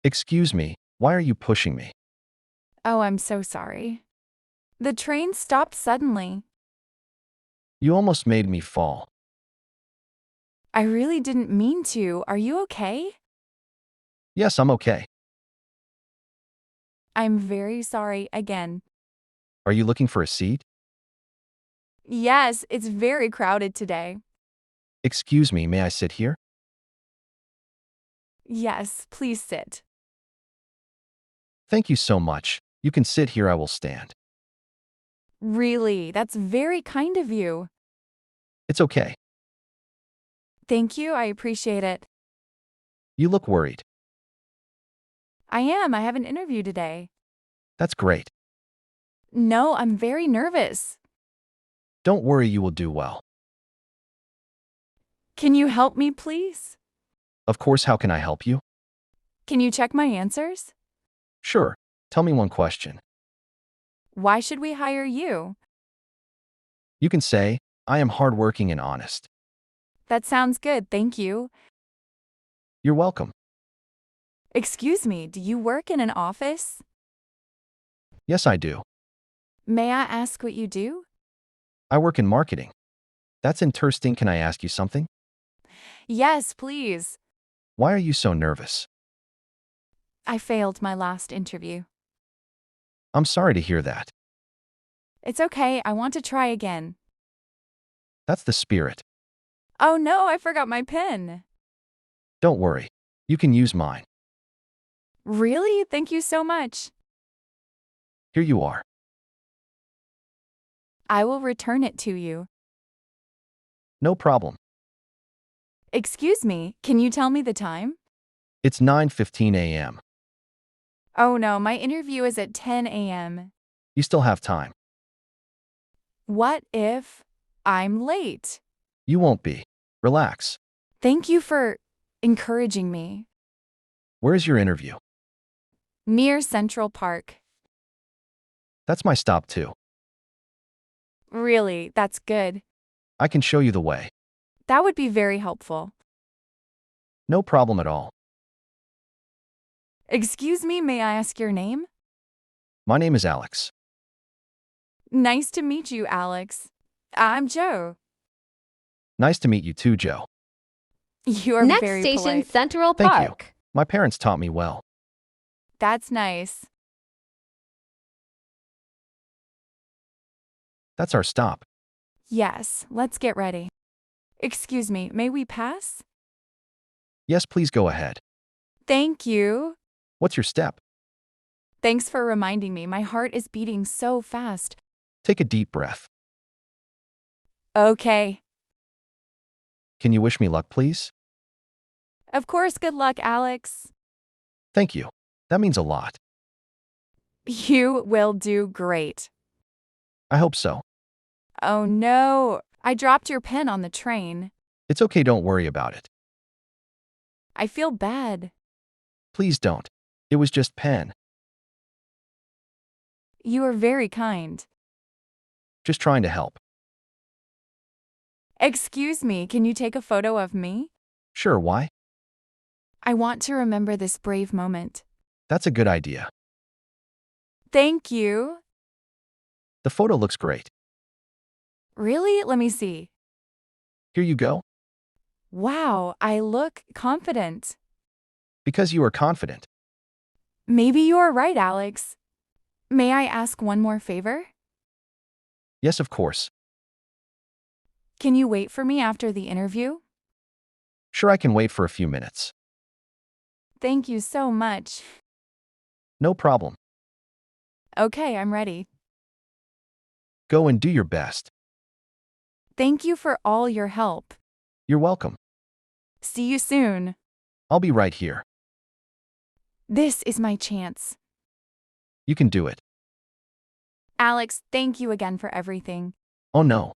Excuse me, why are you pushing me? Oh, I'm so sorry. The train stopped suddenly. You almost made me fall. I really didn't mean to. Are you okay? Yes, I'm okay. I'm very sorry again. Are you looking for a seat? Yes, it's very crowded today. Excuse me, may I sit here? Yes, please sit. Thank you so much. You can sit here, I will stand. Really, that's very kind of you. It's okay. Thank you, I appreciate it. You look worried. I am, I have an interview today. That's great. No, I'm very nervous. Don't worry, you will do well. Can you help me, please? Of course, how can I help you? Can you check my answers? Sure. Tell me one question. Why should we hire you? You can say, I am hardworking and honest. That sounds good, thank you. You're welcome. Excuse me, do you work in an office? Yes, I do. May I ask what you do? I work in marketing. That's interesting. Can I ask you something? Yes, please. Why are you so nervous? I failed my last interview. I'm sorry to hear that. It's okay, I want to try again. That's the spirit. Oh no, I forgot my pen. Don't worry. You can use mine. Really? Thank you so much. Here you are. I will return it to you. No problem. Excuse me, can you tell me the time? It's 9:15 a.m. Oh no, my interview is at 10 a.m. You still have time. What if I'm late? You won't be. Relax. Thank you for encouraging me. Where's your interview? Near Central Park. That's my stop too. Really, that's good. I can show you the way. That would be very helpful. No problem at all. Excuse me, may I ask your name? My name is Alex. Nice to meet you, Alex. I'm Joe. Nice to meet you too, Joe. You are Next very station, polite. Central Thank you. Park. My parents taught me well. That's nice. That's our stop. Yes, let's get ready. Excuse me, may we pass? Yes, please go ahead. Thank you. What's your step? Thanks for reminding me. My heart is beating so fast. Take a deep breath. Okay. Can you wish me luck, please? Of course, good luck, Alex. Thank you. That means a lot. You will do great. I hope so. Oh no, I dropped your pen on the train. It's okay, don't worry about it. I feel bad. Please don't. It was just pen. You are very kind. Just trying to help. Excuse me, can you take a photo of me? Sure, why? I want to remember this brave moment. That's a good idea. Thank you. The photo looks great. Really? Let me see. Here you go. Wow, I look confident. Because you are confident. Maybe you are right, Alex. May I ask one more favor? Yes, of course. Can you wait for me after the interview? Sure, I can wait for a few minutes. Thank you so much. No problem. Okay, I'm ready. Go and do your best. Thank you for all your help. You're welcome. See you soon. I'll be right here. This is my chance. You can do it. Alex, thank you again for everything. Oh no.